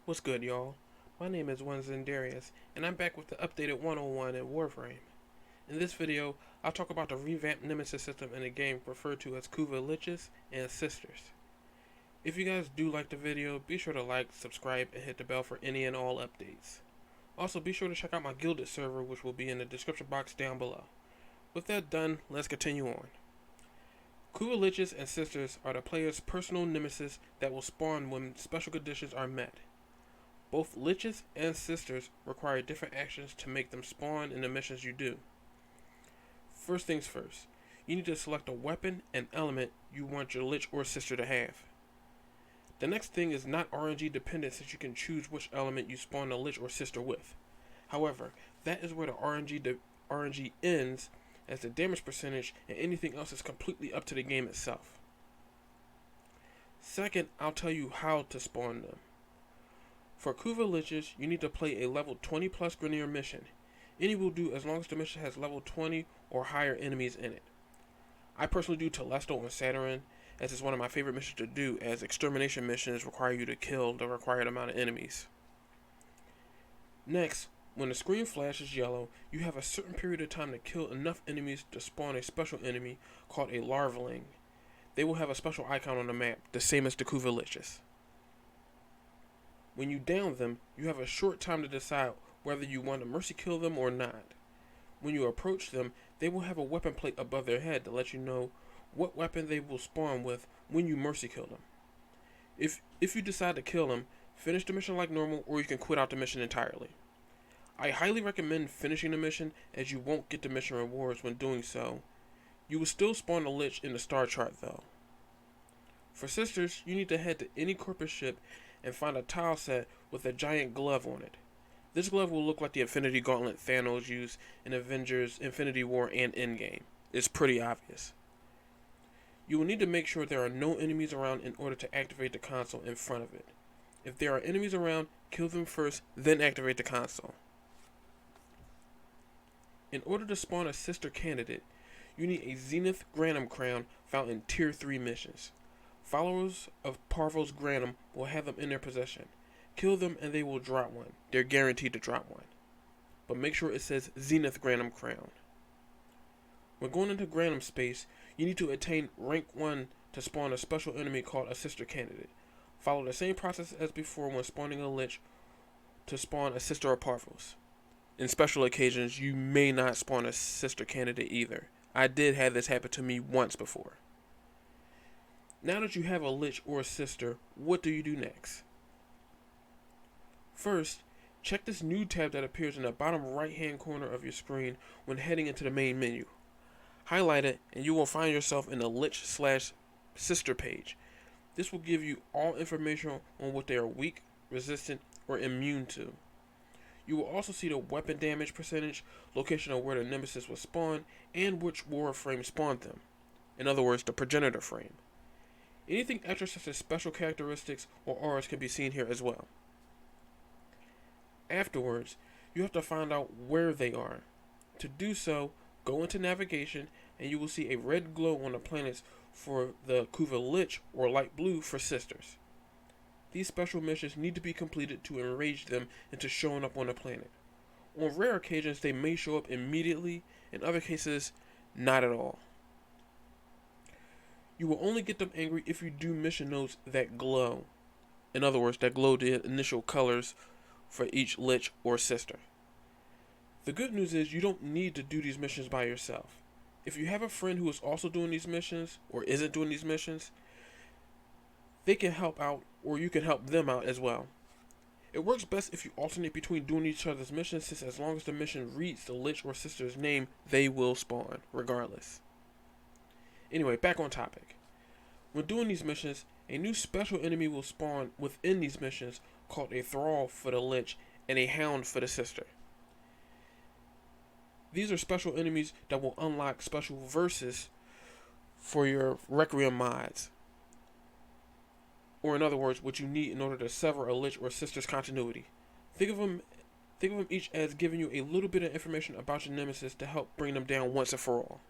What's good, y'all? My name is Darius, and I'm back with the updated 101 in Warframe. In this video, I'll talk about the revamped Nemesis system in the game referred to as Kuva Liches and Sisters. If you guys do like the video, be sure to like, subscribe, and hit the bell for any and all updates. Also, be sure to check out my Guilded server, which will be in the description box down below. With that done, let's continue on. Kuva Liches and Sisters are the player's personal nemesis that will spawn when special conditions are met. Both Liches and Sisters require different actions to make them spawn in the missions you do. First things first, you need to select a weapon and element you want your Lich or Sister to have. The next thing is not RNG dependent, since you can choose which element you spawn a Lich or Sister with. However, that is where the RNG ends, as the damage percentage and anything else is completely up to the game itself. Second, I'll tell you how to spawn them. For Kuva Liches, you need to play a level 20 plus Grineer mission. Any will do as long as the mission has level 20 or higher enemies in it. I personally do Telesto on Saturn, as it's one of my favorite missions to do, as extermination missions require you to kill the required amount of enemies. Next, when the screen flashes yellow, you have a certain period of time to kill enough enemies to spawn a special enemy called a Larvaling. They will have a special icon on the map, the same as the Kuva Liches. When you down them, you have a short time to decide whether you want to mercy kill them or not. When you approach them, they will have a weapon plate above their head to let you know what weapon they will spawn with when you mercy kill them. If you decide to kill them, finish the mission like normal, or you can quit out the mission entirely. I highly recommend finishing the mission, as you won't get the mission rewards when doing so. You will still spawn a Lich in the star chart though. For Sisters, you need to head to any corporate ship and find a tile set with a giant glove on it. This glove will look like the Infinity Gauntlet Thanos used in Avengers, Infinity War, and Endgame. It's pretty obvious. You will need to make sure there are no enemies around in order to activate the console in front of it. If there are enemies around, kill them first, then activate the console. In order to spawn a Sister candidate, you need a Zenith Granum Crown found in Tier 3 missions. Followers of Parvos Granum will have them in their possession. Kill them and they will drop one. They're guaranteed to drop one. But make sure it says Zenith Granum Crown. When going into Granum space, you need to attain rank 1 to spawn a special enemy called a Sister candidate. Follow the same process as before when spawning a Lich to spawn a Sister or Parvos. In special occasions, you may not spawn a Sister candidate either. I did have this happen to me once before. Now that you have a Lich or a Sister, what do you do next? First, check this new tab that appears in the bottom right hand corner of your screen when heading into the main menu. Highlight it and you will find yourself in the Lich/Sister page. This will give you all information on what they are weak, resistant, or immune to. You will also see the weapon damage percentage, location of where the Nemesis was spawned, and which Warframe spawned them. In other words, the progenitor frame. Anything extra such as special characteristics or auras can be seen here as well. Afterwards, you have to find out where they are. To do so, go into navigation and you will see a red glow on the planets for the Kuva Lich, or light blue for Sisters. These special missions need to be completed to enrage them into showing up on the planet. On rare occasions, they may show up immediately, in other cases, not at all. You will only get them angry if you do mission nodes that glow. In other words, that glow the initial colors for each Lich or Sister. The good news is you don't need to do these missions by yourself. If you have a friend who is also doing these missions, or isn't doing these missions, they can help out, or you can help them out as well. It works best if you alternate between doing each other's missions, since as long as the mission reads the Lich or Sister's name, they will spawn, regardless. Anyway, back on topic. When doing these missions, a new special enemy will spawn within these missions called a Thrall for the Lich and a Hound for the Sister. These are special enemies that will unlock special verses for your Requiem mods. Or in other words, what you need in order to sever a Lich or Sister's continuity. Think of them each as giving you a little bit of information about your Nemesis to help bring them down once and for all.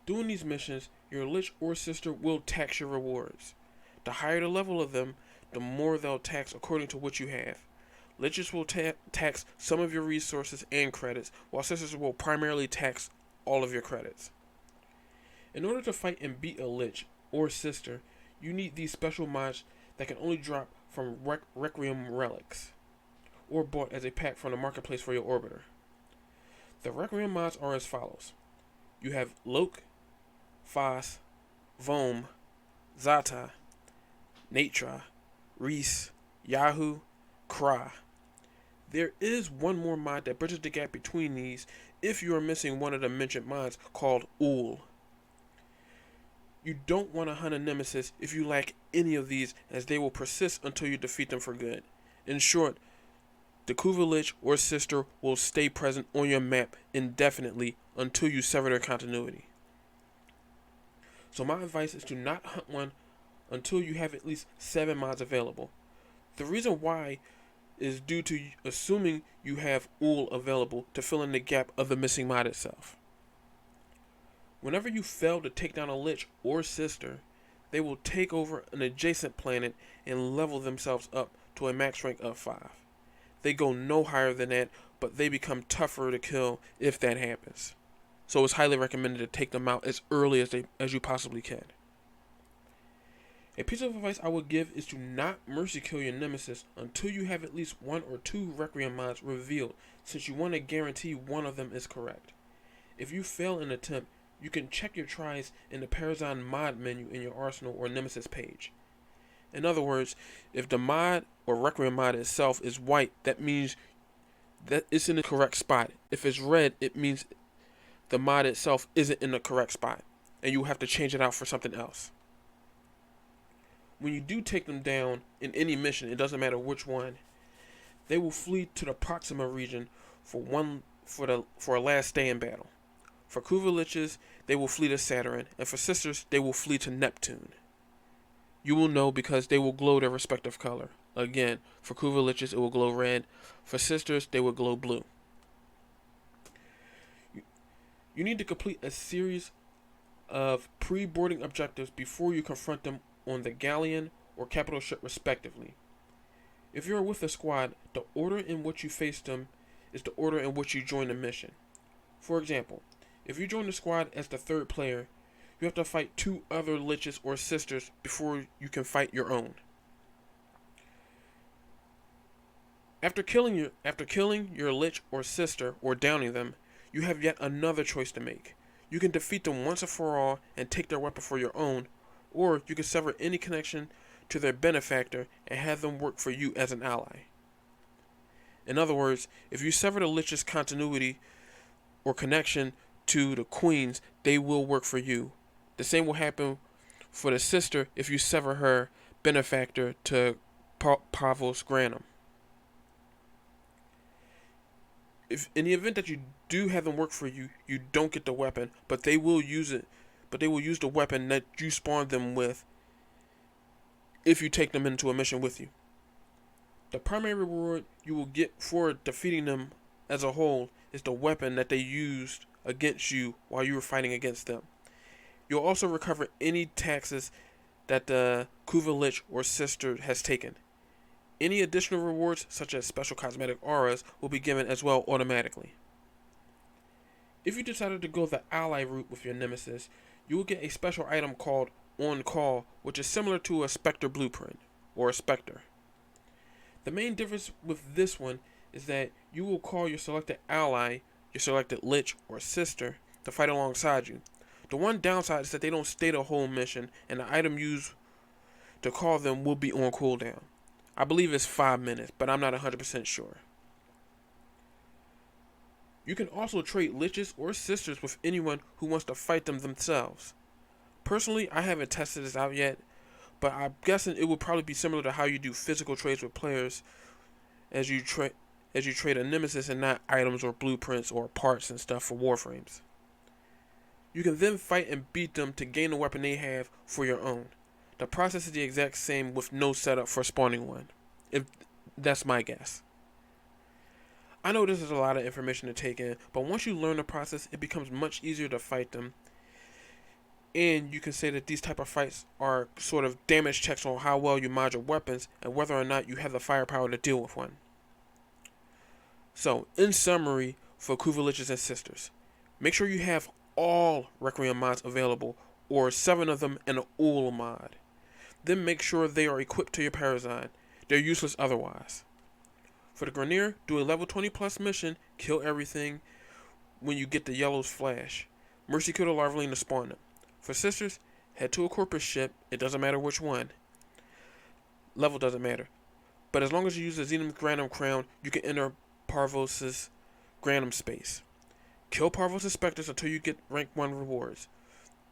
Doing these missions, your Lich or Sister will tax your rewards. The higher the level of them, the more they'll tax according to what you have. Liches will tax some of your resources and credits, while sisters will primarily tax all of your credits. In order to fight and beat a lich or sister, you need these special mods that can only drop from Requiem relics, or bought as a pack from the marketplace for your orbiter. The Requiem mods are as follows. You have Loke, Foss, Vom, Zata, Natra, Reese, Yahoo, Kra. There is one more mod that bridges the gap between these if you are missing one of the mentioned mods, called Ul. You don't want to hunt a nemesis if you lack any of these, as they will persist until you defeat them for good. In short, the Kuva Lich or sister will stay present on your map indefinitely until you sever their continuity. So my advice is to not hunt one until you have at least 7 mods available. The reason why is due to assuming you have Ul available to fill in the gap of the missing mod itself. Whenever you fail to take down a lich or sister, they will take over an adjacent planet and level themselves up to a max rank of 5. They go no higher than that, but they become tougher to kill if that happens. So it's highly recommended to take them out as early as you possibly can. A piece of advice I would give is to not mercy kill your nemesis until you have at least 1 or 2 Requiem mods revealed, since you want to guarantee one of them is correct. If you fail an attempt, you can check your tries in the Parazon mod menu in your Arsenal or Nemesis page. In other words, if the mod or Requiem mod itself is white, that means that it's in the correct spot. If it's red, it means the mod itself isn't in the correct spot, and you have to change it out for something else. When you do take them down in any mission, it doesn't matter which one, they will flee to the Proxima region for a last stand battle. For Kuva Liches, they will flee to Saturn, and for sisters, they will flee to Neptune. You will know because they will glow their respective color. Again, for Kuva Liches, it will glow red. For sisters, they will glow blue. You need to complete a series of pre-boarding objectives before you confront them on the galleon or capital ship respectively. If you are with a squad, the order in which you face them is the order in which you join the mission. For example, if you join the squad as the 3rd player, you have to fight 2 other liches or sisters before you can fight your own. After killing your lich or sister or downing them, you have yet another choice to make. You can defeat them once and for all and take their weapon for your own, or you can sever any connection to their benefactor and have them work for you as an ally. In other words, if you sever the lich's continuity or connection to the queens, they will work for you. The same will happen for the sister if you sever her benefactor to Pavos Granum. If in the event that you do have them work for you, you don't get the weapon, but they will use it. But they will use the weapon that you spawned them with if you take them into a mission with you. The primary reward you will get for defeating them as a whole is the weapon that they used against you while you were fighting against them. You'll also recover any taxes that the Kuva Lich or sister has taken. Any additional rewards, such as special cosmetic auras, will be given as well automatically. If you decided to go the ally route with your nemesis, you will get a special item called On Call, which is similar to a Spectre blueprint, or a Spectre. The main difference with this one is that you will call your selected ally, your selected lich or sister, to fight alongside you. The one downside is that they don't stay the whole mission, and the item used to call them will be on cooldown. I believe it's 5 minutes, but I'm not 100% sure. You can also trade liches or sisters with anyone who wants to fight them themselves. Personally, I haven't tested this out yet, but I'm guessing it will probably be similar to how you do physical trades with players as you trade a nemesis and not items or blueprints or parts and stuff for Warframes. You can then fight and beat them to gain the weapon they have for your own. The process is the exact same with no setup for spawning one, if that's my guess. I know this is a lot of information to take in, but once you learn the process, it becomes much easier to fight them. And you can say that these type of fights are sort of damage checks on how well you mod your weapons and whether or not you have the firepower to deal with one. So, in summary, for Kuva Liches and Sisters, make sure you have all Requiem mods available, or 7 of them and an Ul mod. Then make sure they are equipped to your Parazyme. They're useless otherwise. For the Grenier, do a level 20 plus mission, kill everything when you get the yellow's flash. Mercy kill the Larvaline to spawn them. For Sisters, head to a Corpus ship, it doesn't matter which one. Level doesn't matter. But as long as you use the Xenum's Granum Crown, you can enter Parvos' Granum space. Kill Parvos' Spectres until you get rank 1 rewards.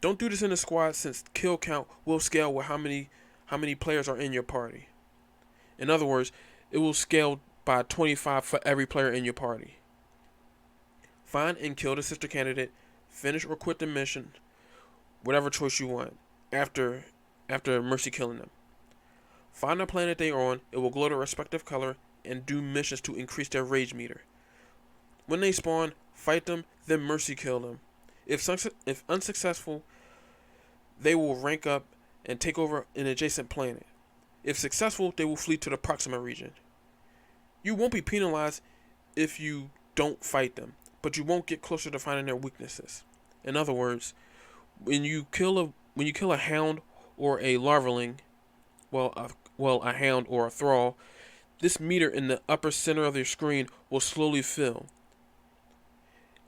Don't do this in a squad since kill count will scale with how many players are in your party. In other words, it will scale by 25 for every player in your party. Find and kill the sister candidate, finish or quit the mission, whatever choice you want, after mercy killing them. Find the planet they are on, it will glow their respective color, and do missions to increase their rage meter. When they spawn, fight them, then mercy kill them. If unsuccessful, they will rank up and take over an adjacent planet. If successful, they will flee to the Proxima region. You won't be penalized if you don't fight them, but you won't get closer to finding their weaknesses. In other words, when you kill a hound or a larvaling, a hound or a thrall, this meter in the upper center of your screen will slowly fill.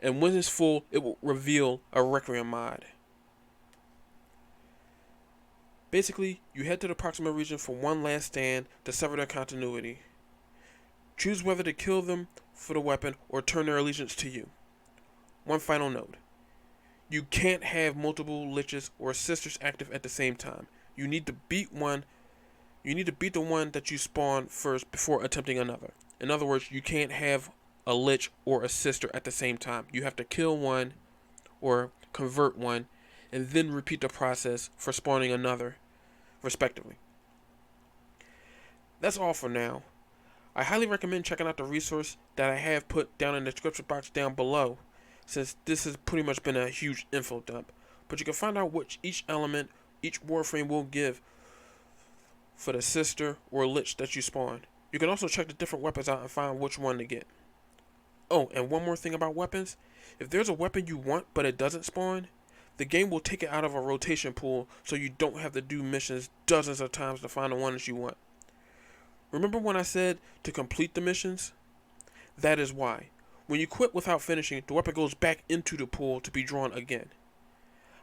And when it's full, it will reveal a Requiem mod. Basically, you head to the Proxima region for one last stand to sever their continuity. Choose whether to kill them for the weapon or turn their allegiance to you. One final note. You can't have multiple Liches or Sisters active at the same time. You need to beat the one that you spawn first before attempting another. In other words, you can't have a Lich or a Sister at the same time. You have to kill one or convert one and then repeat the process for spawning another, respectively. That's all for now. I highly recommend checking out the resource that I have put down in the description box down below, since this has pretty much been a huge info dump. But you can find out what each element, each Warframe will give for the Sister or Lich that you spawn. You can also check the different weapons out and find which one to get. Oh, and one more thing about weapons. If there's a weapon you want but it doesn't spawn, the game will take it out of a rotation pool so you don't have to do missions dozens of times to find the one that you want. Remember when I said to complete the missions? That is why. When you quit without finishing, the weapon goes back into the pool to be drawn again.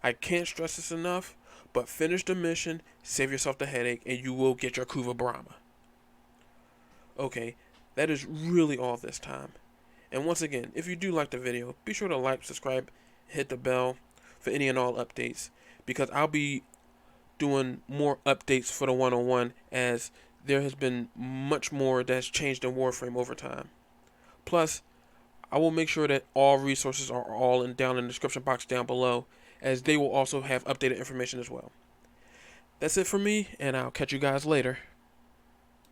I can't stress this enough, but finish the mission, save yourself the headache, and you will get your Kuva Brahma. Okay, that is really all this time. And once again, if you do like the video, be sure to like, subscribe, hit the bell for any and all updates, because I'll be doing more updates for the 101 as there has been much more that's changed in Warframe over time. Plus, I will make sure that all resources are all down in the description box down below, as they will also have updated information as well. That's it for me, and I'll catch you guys later.